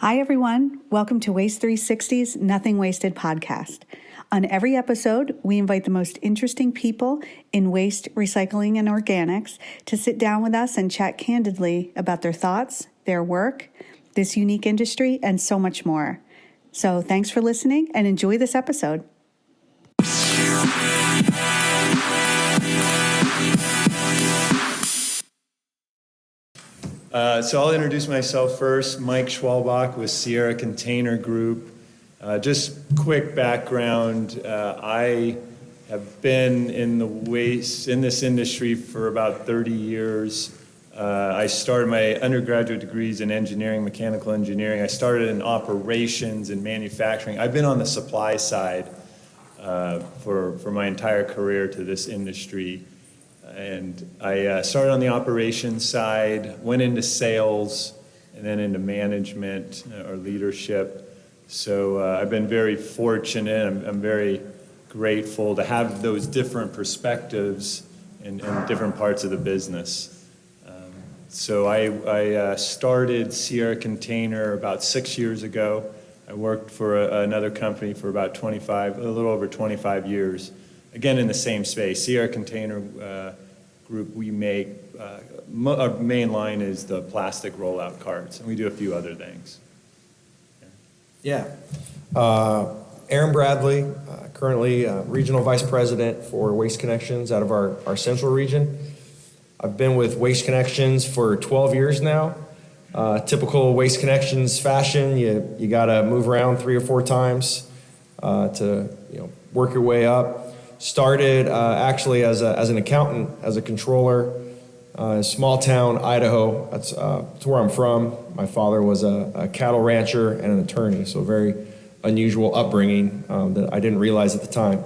Hi, everyone. Welcome to Waste 360's Nothing Wasted podcast. On every episode, we invite the most interesting people in waste, recycling, and organics to sit down with us and chat candidly about their thoughts, their work, this unique industry, and so much more. So thanks for listening and enjoy this episode. So I'll introduce myself first. Mike Schwalbach with Sierra Container Group. Just quick background. I have been in this industry for about 30 years. I started my undergraduate degrees in engineering, mechanical engineering. I started in operations and manufacturing. I've been on the supply side for my entire career to this industry. And I started on the operations side, went into sales, and then into management or leadership. So I've been very fortunate. I'm very grateful to have those different perspectives in different parts of the business. So I started Sierra Container about 6 years ago. I worked for another company for about a little over 25 years. Again, in the same space. Sierra Container Group, we make, our main line is the plastic rollout carts, and we do a few other things. Yeah. Aaron Bradley, currently Regional Vice President for Waste Connections out of our Central region. I've been with Waste Connections for 12 years now. Typical Waste Connections fashion, you got to move around 3 or 4 times to work your way up. Started actually as an accountant, as a controller, in small town Idaho. That's where I'm from. My father was a cattle rancher and an attorney, so a very unusual upbringing that I didn't realize at the time.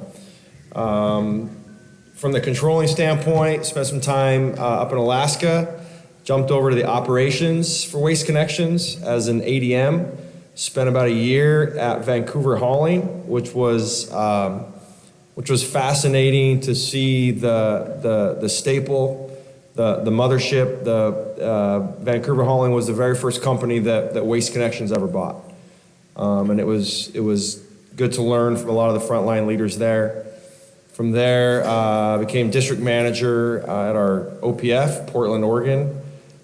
From the controlling standpoint, spent some time up in Alaska, jumped over to the operations for Waste Connections as an ADM, spent about a year at Vancouver Hauling, which was fascinating to see the staple, the mothership. The Vancouver Hauling was the very first company that Waste Connections ever bought, and it was good to learn from a lot of the frontline leaders there. From there, I became district manager at our OPF, Portland, Oregon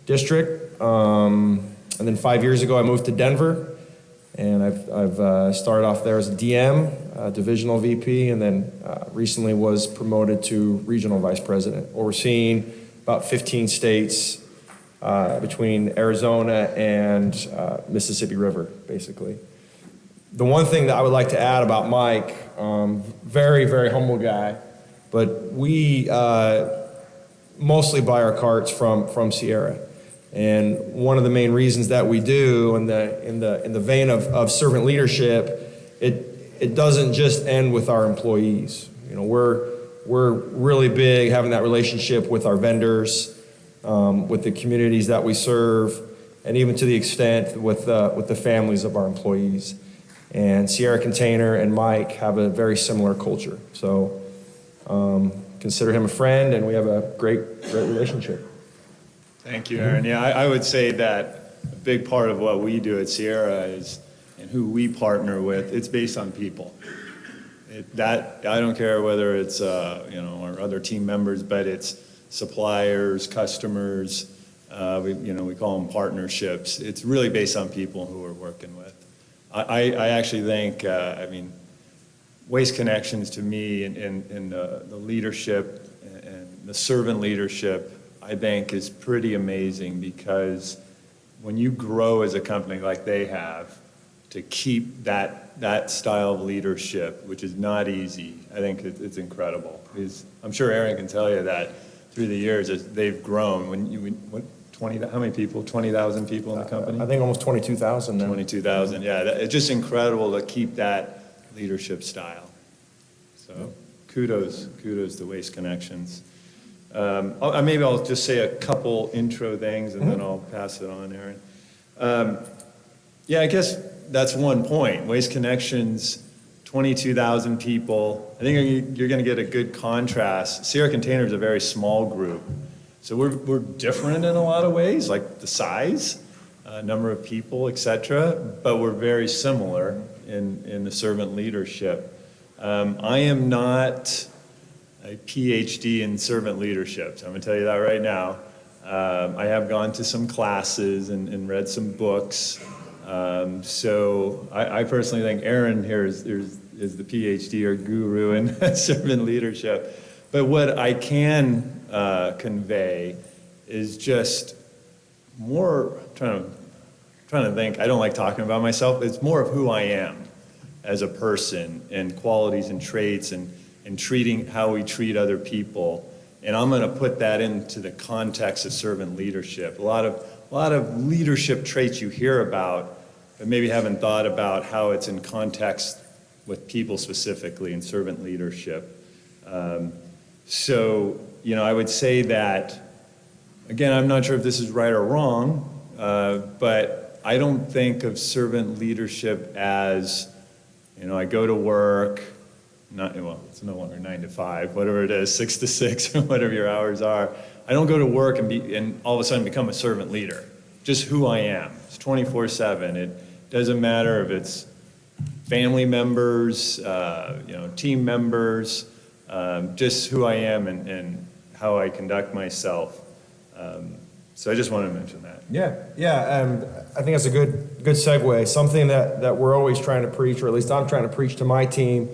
district, and then 5 years ago I moved to Denver. And I've started off there as a DM, divisional VP, and then recently was promoted to regional vice president, overseeing about 15 states between Arizona and Mississippi River, basically. The one thing that I would like to add about Mike, very, very humble guy, but we mostly buy our carts from Sierra. And one of the main reasons that we do, in the vein of servant leadership, it doesn't just end with our employees. We're really big having that relationship with our vendors, with the communities that we serve, and even to the extent with the families of our employees. And Sierra Container and Mike have a very similar culture. So consider him a friend, and we have a great relationship. Thank you, Aaron. Yeah, I would say that a big part of what we do at Sierra is, and who we partner with, it's based on people. I don't care whether it's our other team members, but it's suppliers, customers. We call them partnerships. It's really based on people who we're working with. I actually think, Waste Connections to me and the leadership and the servant leadership, I think, is pretty amazing, because when you grow as a company like they have, to keep that style of leadership, which is not easy, I think it's incredible. I'm sure Aaron can tell you that through the years as they've grown. How many people? 20,000 people in the company? I think almost 22,000 now. 22,000, yeah. It's just incredible to keep that leadership style. So kudos to Waste Connections. Maybe I'll just say a couple intro things, and then I'll pass it on, Aaron. I guess that's one point. Waste Connections, 22,000 people. I think you're going to get a good contrast. Sierra Container is a very small group, so we're different in a lot of ways, like the size. number of people, etc., but we're very similar in the servant leadership. I am not a PhD in servant leadership, so I'm going to tell you that right now. I have gone to some classes and read some books. So I personally think Aaron here is the PhD or guru in servant leadership. But what I can convey is just more, trying to think, I don't like talking about myself, it's more of who I am as a person and qualities and traits and treating how we treat other people. And I'm going to put that into the context of servant leadership. A lot of leadership traits you hear about, but maybe haven't thought about how it's in context with people specifically in servant leadership. So, I would say that, again, I'm not sure if this is right or wrong, but I don't think of servant leadership as, I go to work, it's no longer 9 to 5, whatever it is, 6 to 6, or whatever your hours are. I don't go to work and all of a sudden become a servant leader. Just who I am. It's 24/7. It doesn't matter if it's family members, team members, just who I am and how I conduct myself. So I just wanted to mention that. Yeah. I think that's a good segue. Something that we're always trying to preach, or at least I'm trying to preach to my team,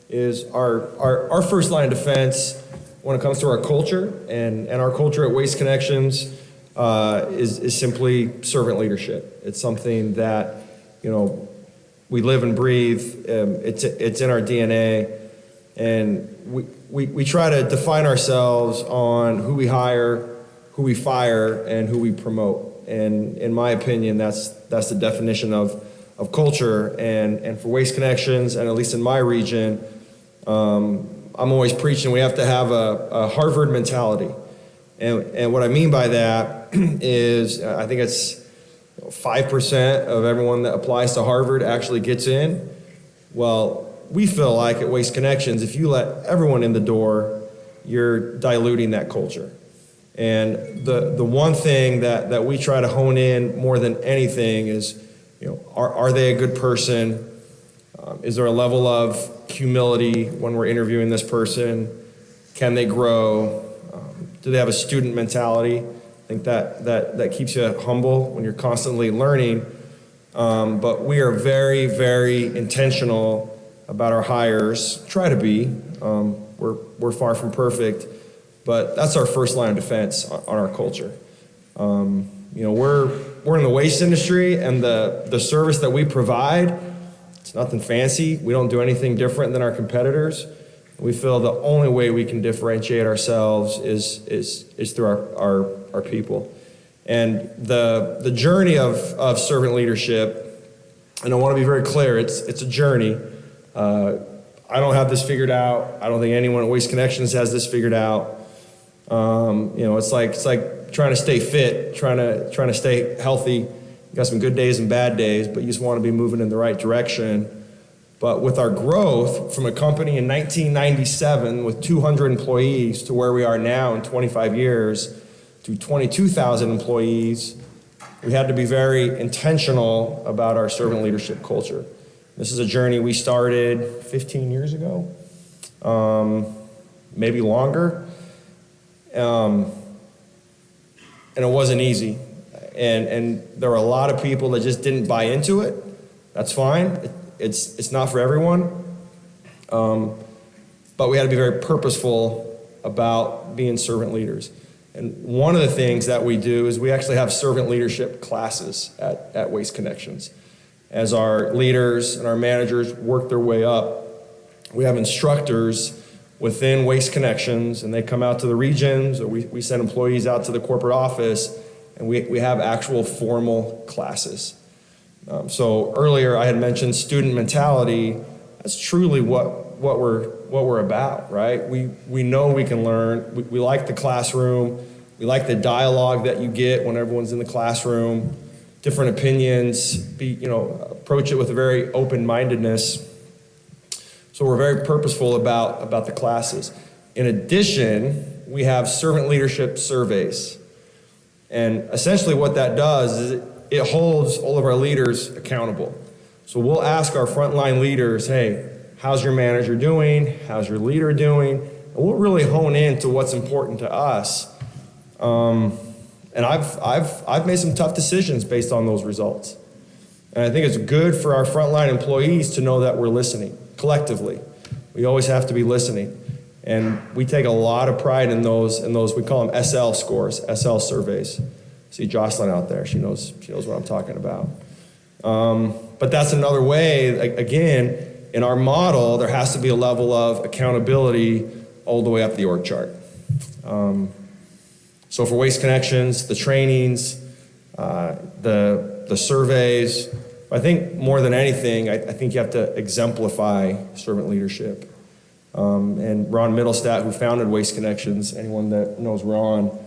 is our first line of defense when it comes to our culture, and our culture at Waste Connections is simply servant leadership. It's something that we live and breathe. It's in our DNA, and we try to define ourselves on who we hire, who we fire, and who we promote. And in my opinion, that's the definition of culture. And for Waste Connections, and at least in my region, I'm always preaching we have to have a Harvard mentality. And what I mean by that is I think it's 5% of everyone that applies to Harvard actually gets in. Well, we feel like at Waste Connections, if you let everyone in the door, you're diluting that culture. And the one thing that we try to hone in more than anything is, are they a good person? Is there a level of humility when we're interviewing this person? Can they grow? Do they have a student mentality? I think that keeps you humble when you're constantly learning. But we are very, very intentional about our hires. Try to be. We're far from perfect, but that's our first line of defense on our culture. We're in the waste industry, and the service that we provide, it's nothing fancy. We don't do anything different than our competitors. We feel the only way we can differentiate ourselves is through our people. And the journey of servant leadership, and I want to be very clear, it's a journey. I don't have this figured out. I don't think anyone at Waste Connections has this figured out. It's like trying to stay fit, trying to stay healthy. You got some good days and bad days, but you just want to be moving in the right direction. But with our growth from a company in 1997 with 200 employees to where we are now in 25 years to 22,000 employees, we had to be very intentional about our servant leadership culture. This is a journey we started 15 years ago, maybe longer. And it wasn't easy. And there were a lot of people that just didn't buy into it. That's fine. It's not for everyone. But we had to be very purposeful about being servant leaders. And one of the things that we do is we actually have servant leadership classes at Waste Connections. As our leaders and our managers work their way up, we have instructors within Waste Connections, and they come out to the regions, or we send employees out to the corporate office, and we have actual formal classes. So earlier I had mentioned student mentality. That's truly what we're about, right? We know we can learn. We like the classroom. We like the dialogue that you get when everyone's in the classroom. Different opinions. Approach it with a very open-mindedness. So we're very purposeful about the classes. In addition, we have servant leadership surveys. And essentially what that does is it holds all of our leaders accountable. So we'll ask our frontline leaders, hey, how's your manager doing? How's your leader doing? And we'll really hone in to what's important to us. And I've made some tough decisions based on those results. And I think it's good for our frontline employees to know that we're listening collectively. We always have to be listening. And we take a lot of pride in those, we call them SL scores, SL surveys. See Jocelyn out there, she knows what I'm talking about. But that's another way, again, in our model, there has to be a level of accountability all the way up the org chart. So for Waste Connections, the trainings, the surveys, I think more than anything, I think you have to exemplify servant leadership. And Ron Middlestat, who founded Waste Connections, anyone that knows Ron,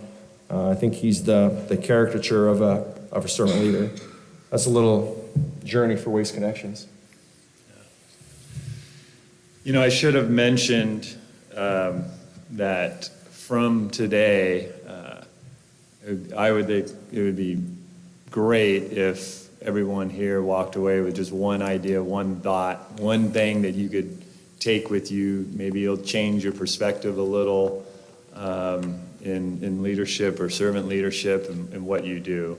I think he's the caricature of a servant leader. That's a little journey for Waste Connections. I should have mentioned that from today, I would think it would be great if everyone here walked away with just one idea, one thought, one thing that you could take with you. Maybe it'll change your perspective a little in leadership or servant leadership and what you do.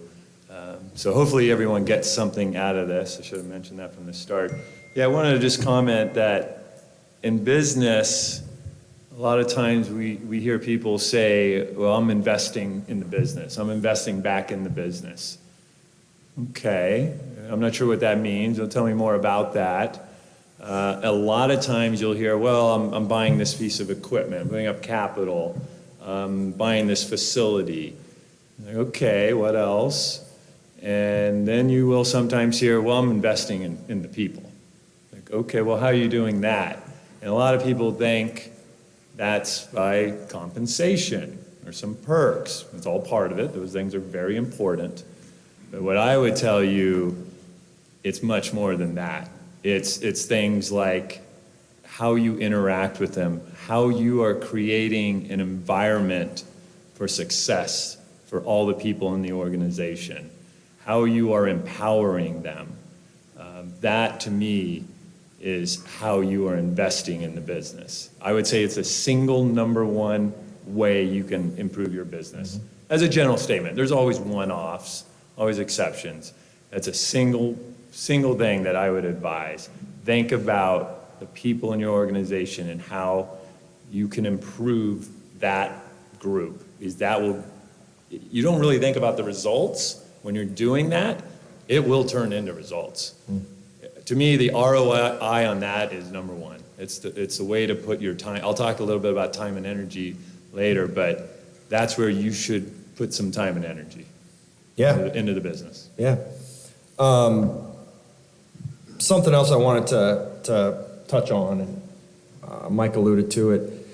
So hopefully everyone gets something out of this. I should have mentioned that from the start. Yeah, I wanted to just comment that in business, a lot of times we hear people say, well, I'm investing in the business. I'm investing back in the business. Okay, I'm not sure what that means. You'll tell me more about that. A lot of times you'll hear, well, I'm buying this piece of equipment, I'm putting up capital, I'm buying this facility. Like, okay, what else? And then you will sometimes hear, well, I'm investing in the people. Like, okay, well, how are you doing that? And a lot of people think that's by compensation or some perks. It's all part of it. Those things are very important. But what I would tell you, it's much more than that. It's things like how you interact with them, how you are creating an environment for success for all the people in the organization, how you are empowering them. That, to me, is how you are investing in the business. I would say it's a single number one way you can improve your business. Mm-hmm. As a general statement, there's always one-offs, always exceptions. That's a single thing that I would advise. Think about the people in your organization and how you can improve that group. Because you don't really think about the results when you're doing that, it will turn into results. Mm. To me, the ROI on that is number one. It's the way to put your time. I'll talk a little bit about time and energy later, but that's where you should put some time and energy into the business. Yeah. Something else I wanted to touch on, and Mike alluded to it.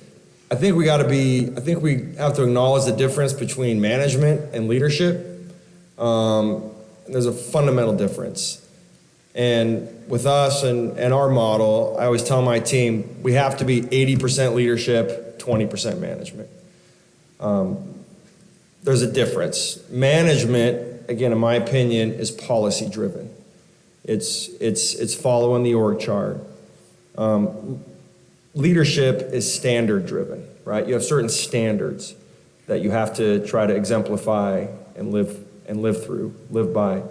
I think we have to acknowledge the difference between management and leadership. There's a fundamental difference. And with us and our model, I always tell my team, we have to be 80% leadership, 20% management. There's a difference. Management, again, in my opinion, is policy driven. It's following the org chart. Leadership is standard driven, right? You have certain standards that you have to try to exemplify and live by.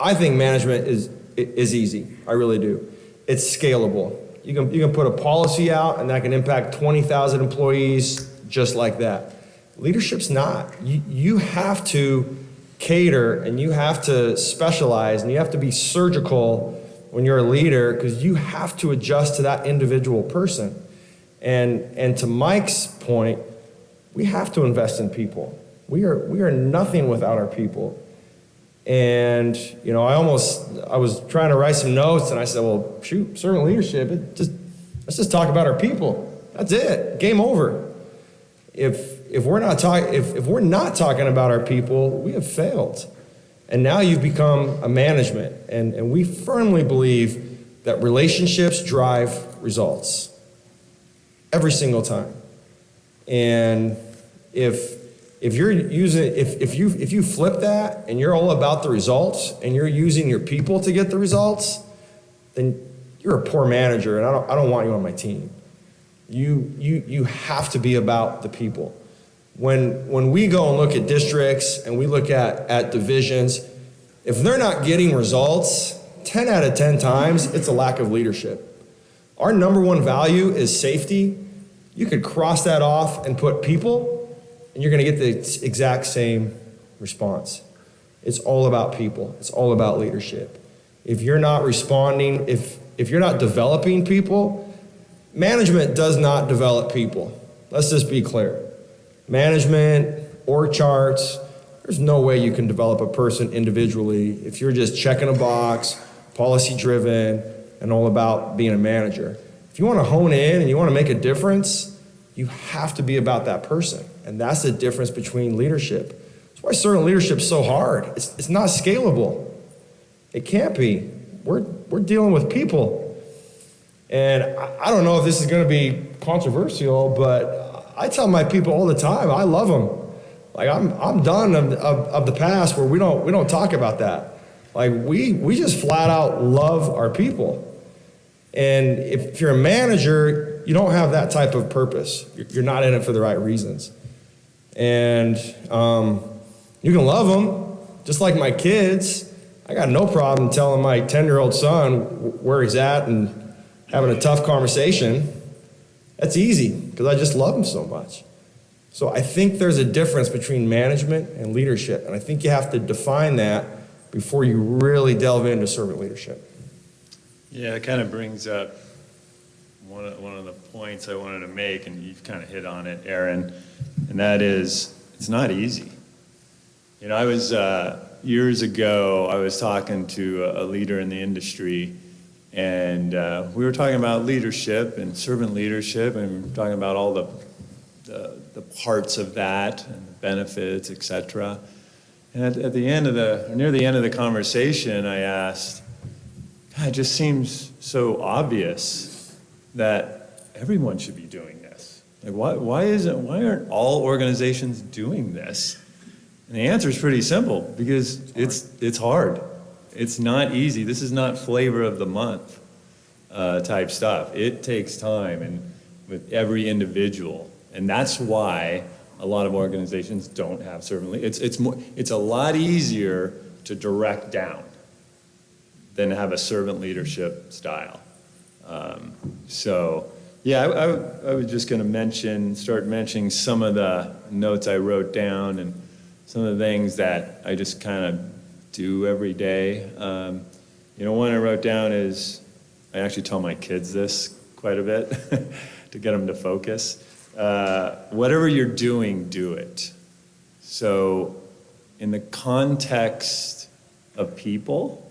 I think management is easy. I really do. It's scalable. You can put a policy out and that can impact 20,000 employees just like that. Leadership's not. You have to cater and you have to specialize and you have to be surgical when you're a leader because you have to adjust to that individual person. And to Mike's point, we have to invest in people. We are nothing without our people. And, I was trying to write some notes and I said, well, shoot, servant leadership, let's just talk about our people. That's it. Game over. If we're not talking about our people, we have failed. And now you've become a management. And we firmly believe that relationships drive results every single time. And if If you're using, if you flip that and you're all about the results and you're using your people to get the results, then you're a poor manager, and I don't want you on my team. You have to be about the people. When we go and look at districts and we look at divisions, if they're not getting results, 10 out of 10 times, it's a lack of leadership. Our number one value is safety. You could cross that off and put people, and you're going to get the exact same response. It's all about people. It's all about leadership. If you're not responding, if you're not developing people, management does not develop people. Let's just be clear. Management, org charts, there's no way you can develop a person individually if you're just checking a box, policy-driven, and all about being a manager. If you want to hone in and you want to make a difference, you have to be about that person. And that's the difference between leadership. That's why servant leadership is so hard. It's not scalable. It can't be. We're dealing with people. And I don't know if this is going to be controversial, but I tell my people all the time, I love them. Like I'm done of the past where we don't talk about that. Like we just flat out love our people. And if you're a manager, you don't have that type of purpose. You're not in it for the right reasons. And you can love them, just like my kids. I got no problem telling my 10-year-old son where he's at and having a tough conversation. That's easy because I just love him so much. So I think there's a difference between management and leadership, and I think you have to define that before you really delve into servant leadership. Yeah, it kind of brings up one of the points I wanted to make, and you've kind of hit on it, Aaron, and that is it's not easy. You know, I was years ago, I was talking to a leader in the industry, and we were talking about leadership and servant leadership, and we were talking about all the parts of that and the benefits, etc. And at the end of near the end of the conversation, I asked, God, it just seems so obvious that everyone should be doing this. Like, why aren't all organizations doing this? And the answer is pretty simple, because it's hard. It's not easy. This is not flavor of the month type stuff. It takes time and with every individual. And that's why a lot of organizations don't have servant leadership. It's a lot easier to direct down than to have a servant leadership style. So yeah, I was just going to start mentioning some of the notes I wrote down and some of the things that I just kind of do every day. One I wrote down is, I actually tell my kids this quite a bit to get them to focus. Whatever you're doing, do it. So in the context of people,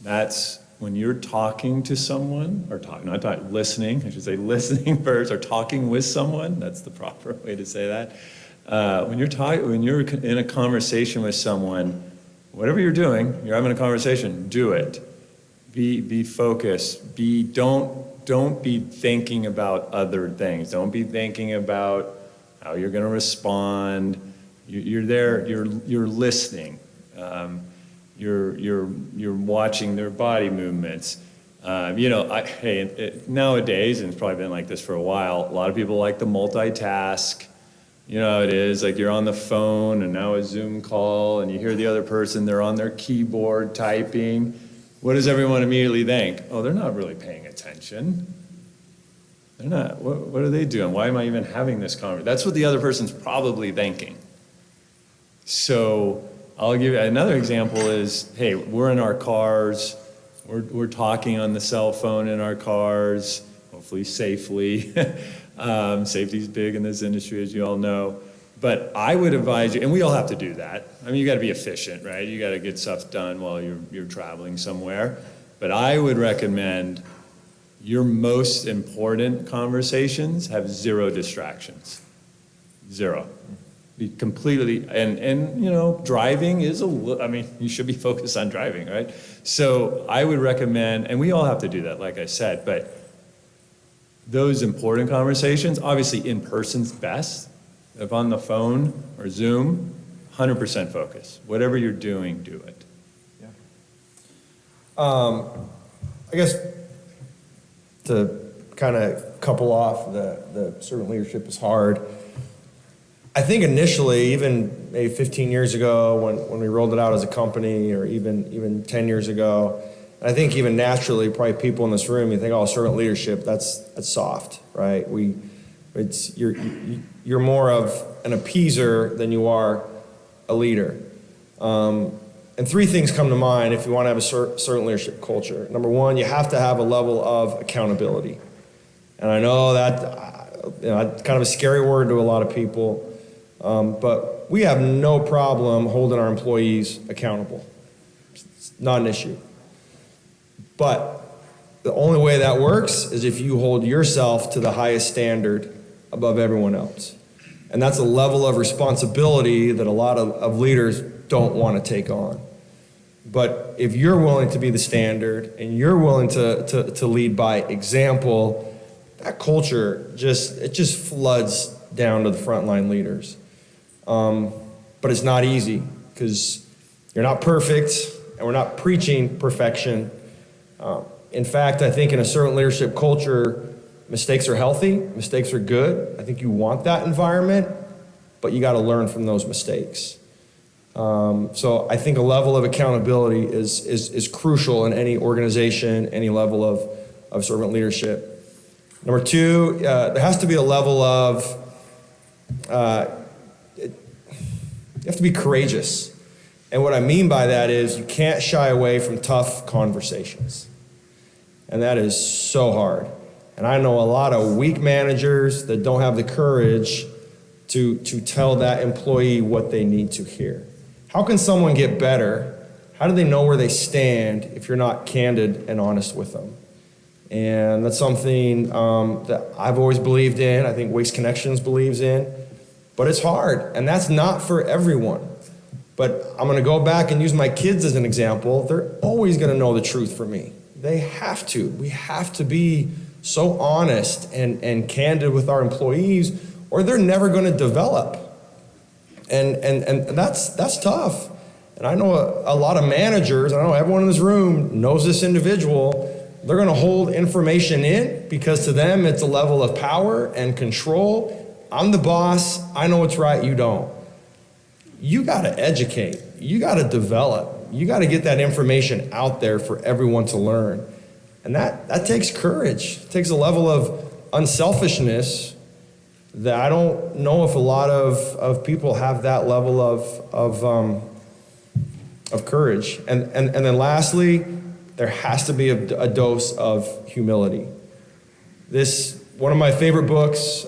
that's when you're talking to someone, or listening, I should say listening first, or talking with someone, that's the proper way to say that. When you're in a conversation with someone, whatever you're doing, you're having a conversation, do it. Be focused. Don't be thinking about other things. Don't be thinking about how you're going to respond. You're there. You're listening. You're watching their body movements. Nowadays, and it's probably been like this for a while, a lot of people like to multitask. You know how it is, like you're on the phone and now a Zoom call and you hear the other person, they're on their keyboard typing. What does everyone immediately think? Oh, they're not really paying attention. They're not. What are they doing? Why am I even having this conversation? That's what the other person's probably thinking. So I'll give you another example is, hey, we're in our cars. We're talking on the cell phone in our cars, hopefully safely. Safety's big in this industry, as you all know. But I would advise you, and we all have to do that. I mean, you got to be efficient, right? You got to get stuff done while you're traveling somewhere. But I would recommend your most important conversations have zero distractions. Zero. Be completely, and driving is you should be focused on driving, right? So I would recommend, and we all have to do that, like I said, but those important conversations, obviously in person's best, If on the phone or Zoom, 100% focus. Whatever you're doing, do it. Yeah. I guess to kind of couple off the servant leadership is hard. I think initially, even maybe 15 years ago when we rolled it out as a company, or even 10 years ago, I think even naturally, probably people in this room, you think, oh, servant leadership, that's soft, right? You're more of an appeaser than you are a leader. And three things come to mind if you want to have a servant leadership culture. Number one, you have to have a level of accountability. And I know that kind of a scary word to a lot of people, but we have no problem holding our employees accountable. It's not an issue. But the only way that works is if you hold yourself to the highest standard above everyone else. And that's a level of responsibility that a lot of leaders don't want to take on. But if you're willing to be the standard and you're willing to lead by example, that culture just floods down to the frontline leaders. But it's not easy because you're not perfect and we're not preaching perfection. In fact, I think in a servant leadership culture, mistakes are healthy, mistakes are good. I think you want that environment, but you got to learn from those mistakes. So I think a level of accountability is crucial in any organization, any level of servant leadership. Number two, there has to be a level of, you have to be courageous. And what I mean by that is you can't shy away from tough conversations. And that is so hard. And I know a lot of weak managers that don't have the courage to tell that employee what they need to hear. How can someone get better? How do they know where they stand if you're not candid and honest with them? And that's something that I've always believed in. I think Waste Connections believes in. But it's hard, and that's not for everyone. But I'm going to go back and use my kids as an example. They're always going to know the truth for me. They have to. We have to be so honest and candid with our employees, or they're never going to develop. And that's tough. And I know a lot of managers, I know everyone in this room knows this individual. They're going to hold information in because to them it's a level of power and control. I'm the boss. I know what's right. You don't. You got to educate. You got to develop. You got to get that information out there for everyone to learn. And that takes courage. It takes a level of unselfishness that I don't know if a lot of people have that level of courage. And then lastly, there has to be a dose of humility. One of my favorite books,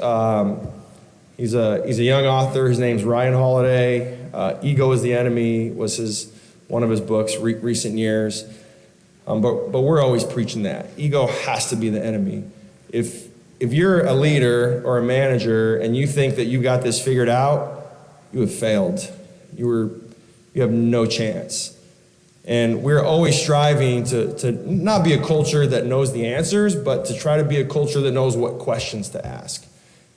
he's a young author. His name's Ryan Holiday. Ego is the Enemy was one of his books, recent years. But we're always preaching that. Ego has to be the enemy. If you're a leader or a manager and you think that you got this figured out, you have failed. You have no chance. And we're always striving to not be a culture that knows the answers, but to try to be a culture that knows what questions to ask.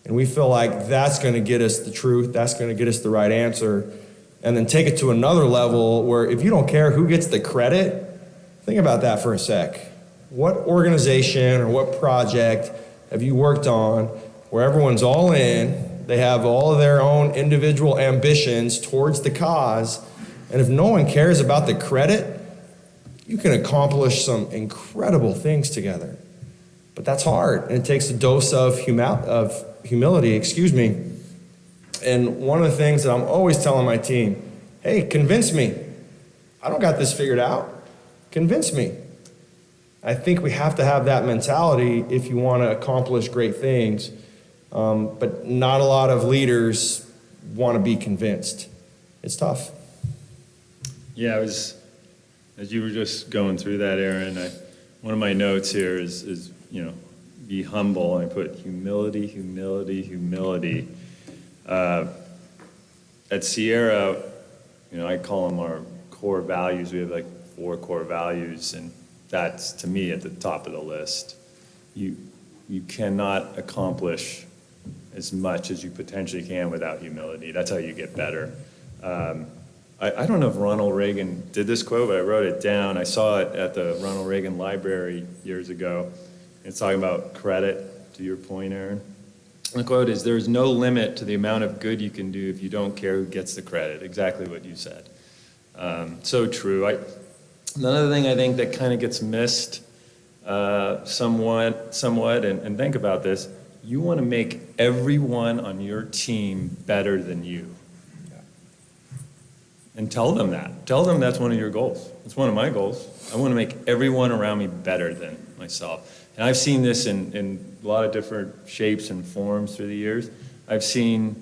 And we feel like that's going to get us the truth, that's going to get us the right answer, and then take it to another level where if you don't care who gets the credit, think about that for a sec. What organization or what project have you worked on where everyone's all in, they have all of their own individual ambitions towards the cause, and if no one cares about the credit, you can accomplish some incredible things together. But that's hard, and it takes a dose of humility, And one of the things that I'm always telling my team, hey, convince me. I don't got this figured out. Convince me. I think we have to have that mentality if you want to accomplish great things. But not a lot of leaders want to be convinced. It's tough. Yeah, as you were just going through that, Aaron, one of my notes here is be humble. And I put humility, humility, humility. At Sierra, I call them our core values. We have like 4 core values, and that's, to me, at the top of the list. You cannot accomplish as much as you potentially can without humility. That's how you get better. I don't know if Ronald Reagan did this quote, but I wrote it down. I saw it at the Ronald Reagan Library years ago. It's talking about credit, to your point, Aaron. And the quote is, "There's no limit to the amount of good you can do if you don't care who gets the credit." Exactly what you said. So true. Another thing I think that kind of gets missed somewhat, and think about this, you want to make everyone on your team better than you. And tell them that. Tell them that's one of your goals. It's one of my goals. I want to make everyone around me better than myself. And I've seen this in a lot of different shapes and forms through the years. I've seen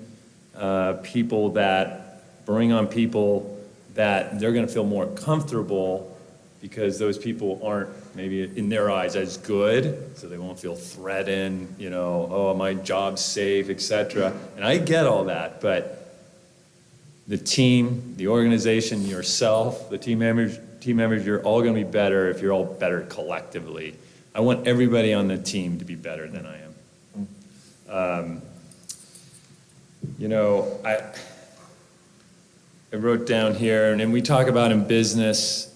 people that bring on people that they're going to feel more comfortable because those people aren't maybe in their eyes as good, so they won't feel threatened, oh, my job's safe, etc. And I get all that, but the team, the organization, yourself, the team members, you're all going to be better if you're all better collectively. I want everybody on the team to be better than I am. I wrote down here, and we talk about in business,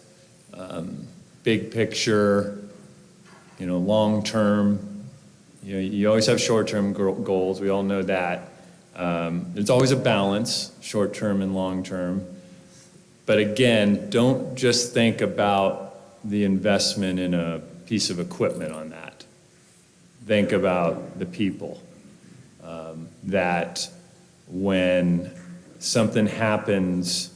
big picture, long term. You always have short-term goals. We all know that. There's always a balance, short-term and long-term. But again, don't just think about the investment in a piece of equipment on that. Think about the people. That when something happens,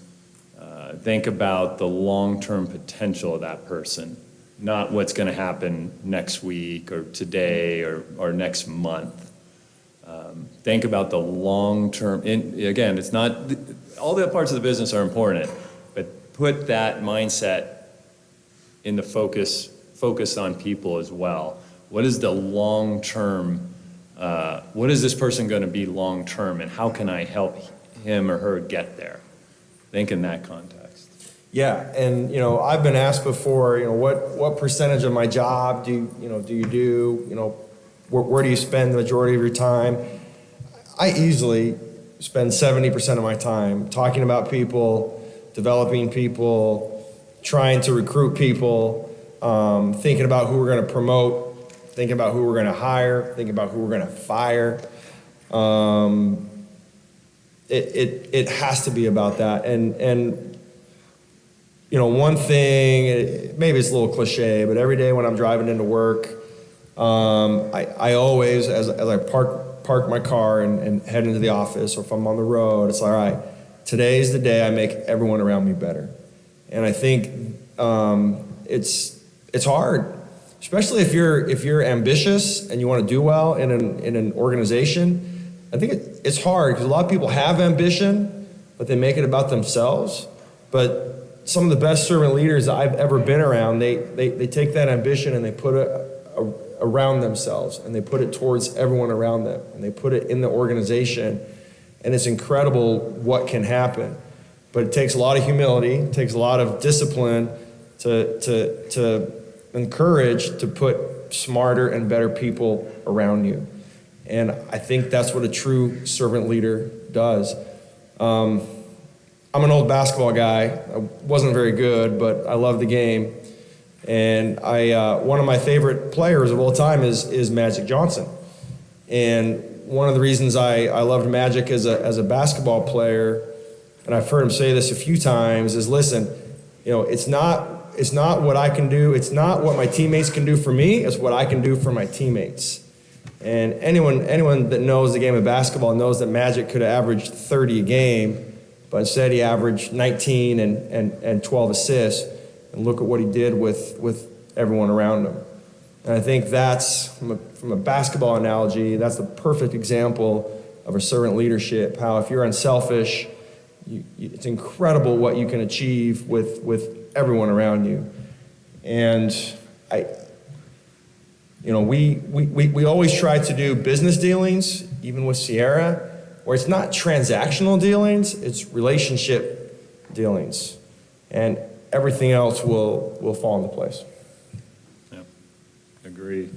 think about the long-term potential of that person, not what's going to happen next week or today or next month. Think about the long term. Again, it's not all the parts of the business are important, but put that mindset in the focus on people as well. What is the long term? What is this person going to be long term, and how can I help him or her get there? Think in that context. Yeah, and I've been asked before, what percentage of my job do you do? Where do you spend the majority of your time? I easily spend 70% of my time talking about people, developing people, trying to recruit people, thinking about who we're going to promote, thinking about who we're going to hire, thinking about who we're going to fire. It has to be about that. And one thing, maybe it's a little cliche, but every day when I'm driving into work, I always, as I park my car and head into the office, or if I'm on the road, it's all right, today's the day I make everyone around me better. And I think it's hard, especially if you're ambitious and you want to do well in an organization. I think it's hard because a lot of people have ambition, but they make it about themselves. But some of the best servant leaders I've ever been around, they take that ambition and they put it around themselves, and they put it towards everyone around them, and they put it in the organization, and it's incredible what can happen. But it takes a lot of humility, it takes a lot of discipline to encourage to put smarter and better people around you. And I think that's what a true servant leader does. I'm an old basketball guy. I wasn't very good, but I love the game. And one of my favorite players of all time is Magic Johnson. And one of the reasons I loved Magic as a basketball player, and I've heard him say this a few times, is listen, it's not what I can do, it's not what my teammates can do for me, it's what I can do for my teammates. And anyone that knows the game of basketball knows that Magic could have averaged 30 a game, but instead he averaged 19 and 12 assists. And look at what he did with everyone around him. And I think that's, from a basketball analogy, that's the perfect example of a servant leadership, how if you're unselfish, it's incredible what you can achieve with everyone around you. And we always try to do business dealings, even with Sierra, where it's not transactional dealings, it's relationship dealings. And everything else will fall into place. Yeah, agree.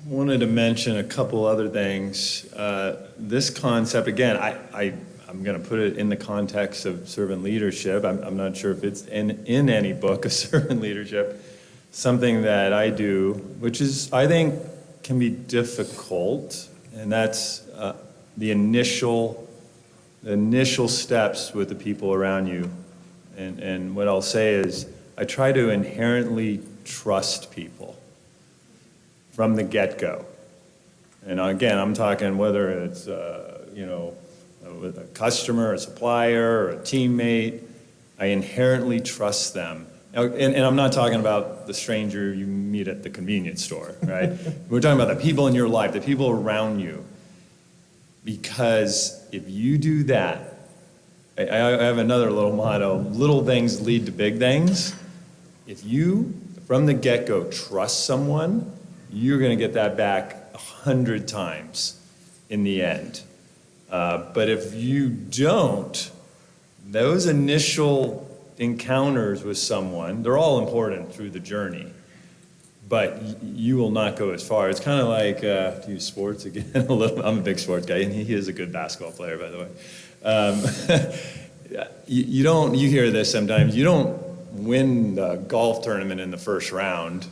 wanted to mention a couple other things. This concept, again, I'm going to put it in the context of servant leadership. I'm not sure if it's in any book of servant leadership. Something that I do, which is, I think, can be difficult, and that's the initial steps with the people around you. And what I'll say is, I try to inherently trust people from the get-go. And again, I'm talking whether it's, with a customer, a supplier, or a teammate, I inherently trust them. And I'm not talking about the stranger you meet at the convenience store, right? We're talking about the people in your life, the people around you. Because if you do that, I have another little motto, little things lead to big things. If you, from the get-go, trust someone, you're going to get that back 100 times in the end. But if you don't, those initial encounters with someone, they're all important through the journey, but you will not go as far. It's kind of like, to use sports again, a little. I'm a big sports guy, and he is a good basketball player, by the way. You hear this sometimes, you don't win the golf tournament in the first round,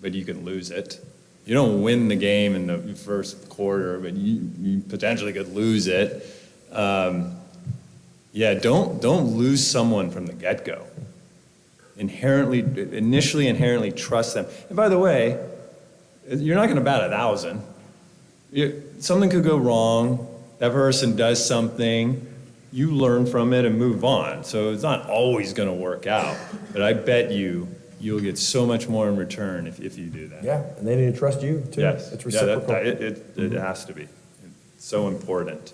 but you can lose it. You don't win the game in the first quarter, but you potentially could lose it. Don't lose someone from the get-go. Initially trust them. And by the way, you're not going to bat 1,000. Something could go wrong. That person does something. You learn from it and move on. So it's not always going to work out. But I bet you'll get so much more in return if you do that. Yeah, and they need to trust you too. Yes. It's reciprocal. It has to be. It's so important.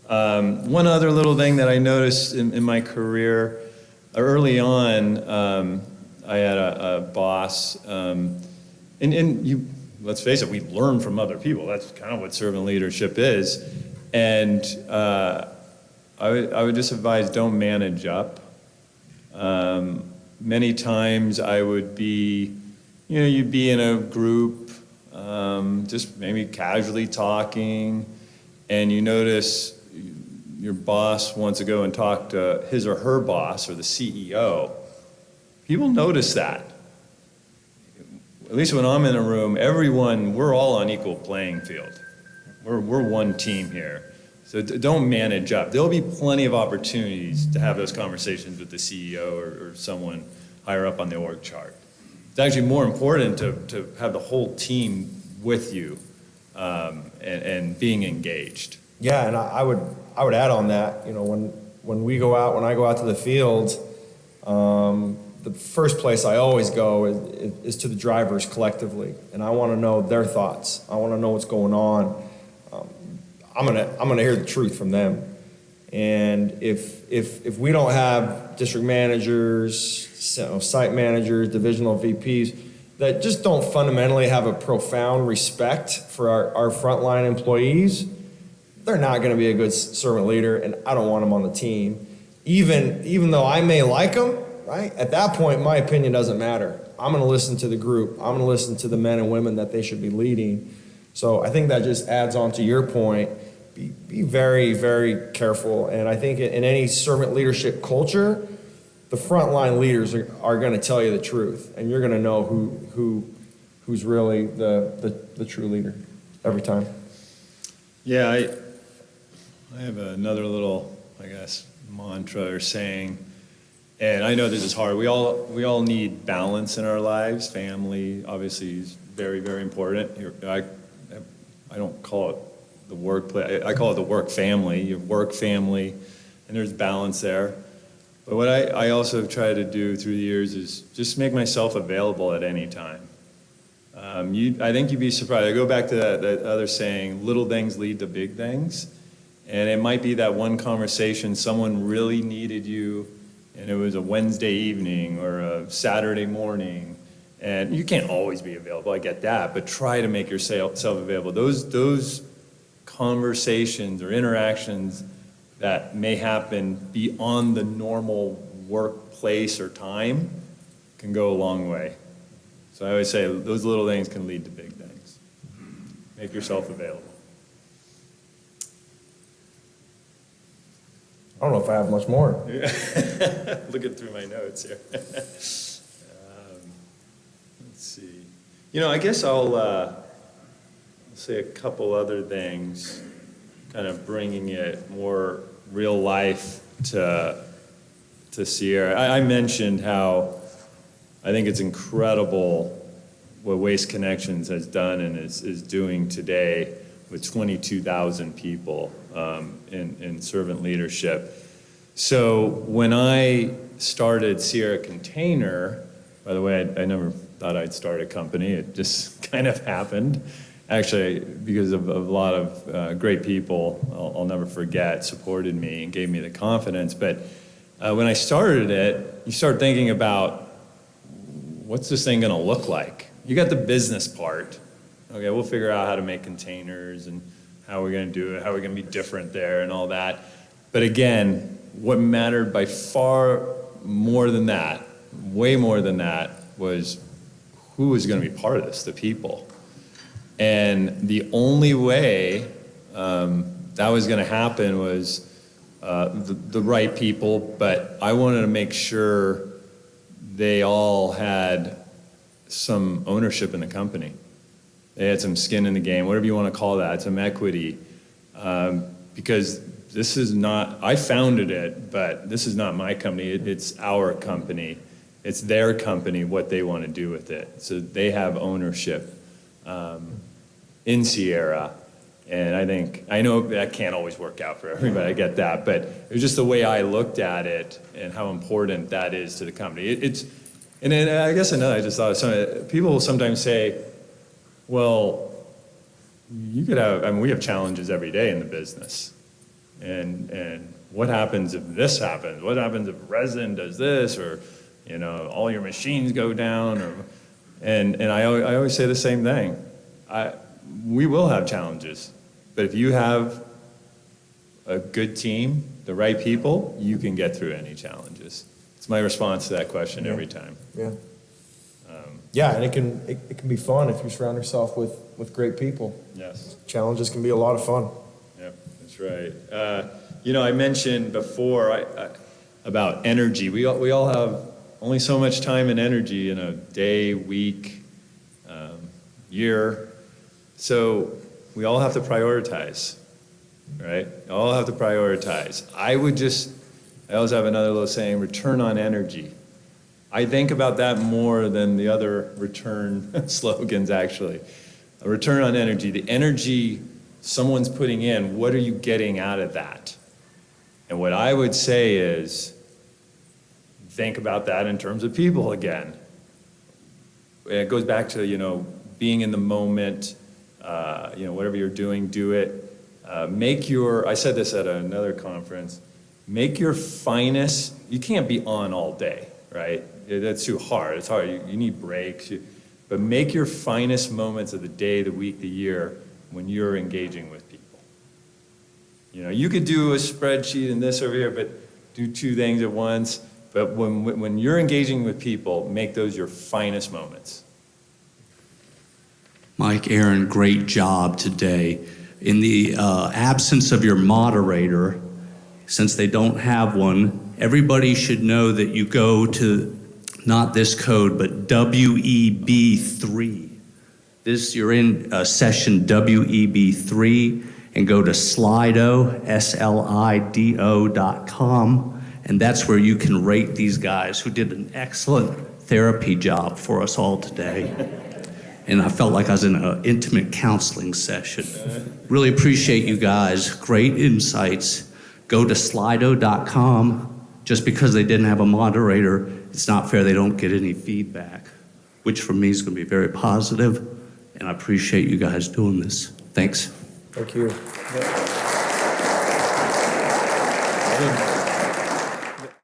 One other little thing that I noticed in my career, early on, I had a boss, let's face it, we learn from other people. That's kind of what servant leadership is. And I would just advise, don't manage up. Many times I would be, you'd be in a group, just maybe casually talking, and you notice your boss wants to go and talk to his or her boss or the CEO. People notice that. At least when I'm in a room, we're all on equal playing field. We're one team here. So don't manage up. There'll be plenty of opportunities to have those conversations with the CEO or someone higher up on the org chart. It's actually more important to have the whole team with you and being engaged. Yeah, and I would add on that. When I go out to the field, the first place I always go is to the drivers collectively, and I want to know their thoughts. I want to know what's going on. I'm gonna hear the truth from them. And if we don't have district managers, site managers, divisional VPs that just don't fundamentally have a profound respect for our frontline employees, they're not going to be a good servant leader, and I don't want them on the team. Even though I may like them, right? At that point, my opinion doesn't matter. I'm going to listen to the group. I'm going to listen to the men and women that they should be leading. So I think that just adds on to your point. Be very, very careful. And I think in any servant leadership culture, the frontline leaders are going to tell you the truth, and you're going to know who's really the true leader every time. Yeah, I have another little, I guess, mantra or saying, and I know this is hard. We all need balance in our lives. Family, obviously, is very, very important. I don't call it the workplace. I call it the work family. Your work family, and there's balance there. But what I also try to do through the years is just make myself available at any time. I think you'd be surprised. I go back to that other saying, little things lead to big things. And it might be that one conversation, someone really needed you, and it was a Wednesday evening or a Saturday morning. And you can't always be available, I get that, but try to make yourself available. Those conversations or interactions that may happen beyond the normal workplace or time can go a long way. So I always say those little things can lead to big things. Make yourself available. I don't know if I have much more. Looking through my notes here. Let's see. I guess I'll say a couple other things, kind of bringing it more real life to Sierra. I mentioned how I think it's incredible what Waste Connections has done and is doing today with 22,000 people in servant leadership. So when I started Sierra Container, by the way, I never thought I'd start a company. It just kind of happened. Actually, because of a lot of great people, I'll never forget, supported me and gave me the confidence. But when I started it, you start thinking about, what's this thing going to look like? You got the business part. Okay, we'll figure out how to make containers and how we're going to do it, how we're going to be different there and all that. But again, what mattered by far more than that, way more than that, was who was going to be part of this, the people. And the only way that was going to happen was the right people, but I wanted to make sure they all had some ownership in the company. They had some skin in the game, whatever you want to call that, some equity. Because this is not, I founded it, but this is not my company, it's our company. It's their company, what they want to do with it. So they have ownership in Sierra. And I know that can't always work out for everybody, I get that, but it was just the way I looked at it and how important that is to the company. And then I guess I just thought, people will sometimes say, well, you could have, we have challenges every day in the business. And what happens if this happens? What happens if resin does this, or, all your machines go down? And I always say the same thing. We will have challenges, but if you have a good team, the right people, you can get through any challenges. It's my response to that question every time. Yeah. Yeah, and it can be fun if you surround yourself with great people. Yes. Challenges can be a lot of fun. Yep, that's right. I mentioned before about energy. We all have only so much time and energy in a day, week, year. So we all have to prioritize, right? We all have to prioritize. I always have another little saying, return on energy. I think about that more than the other return slogans, actually. A return on energy, the energy someone's putting in, what are you getting out of that? And what I would say is, think about that in terms of people again. And it goes back to, being in the moment, whatever you're doing, do it. I said this at another conference, make your finest, you can't be on all day, right? That's too hard. It's hard. You need breaks. But make your finest moments of the day, the week, the year when you're engaging with people. You could do a spreadsheet and this over here, but do two things at once. But when you're engaging with people, make those your finest moments. Mike, Aaron, great job today. In the absence of your moderator, since they don't have one, everybody should know that you go to not this code, but WEB3. You're in session WEB3, and go to Slido, SLIDO.com, and that's where you can rate these guys who did an excellent therapy job for us all today. And I felt like I was in an intimate counseling session. Really appreciate you guys. Great insights. Go to Slido.com. Just because they didn't have a moderator, it's not fair they don't get any feedback, which for me is going to be very positive, and I appreciate you guys doing this. Thanks. Thank you. Yeah.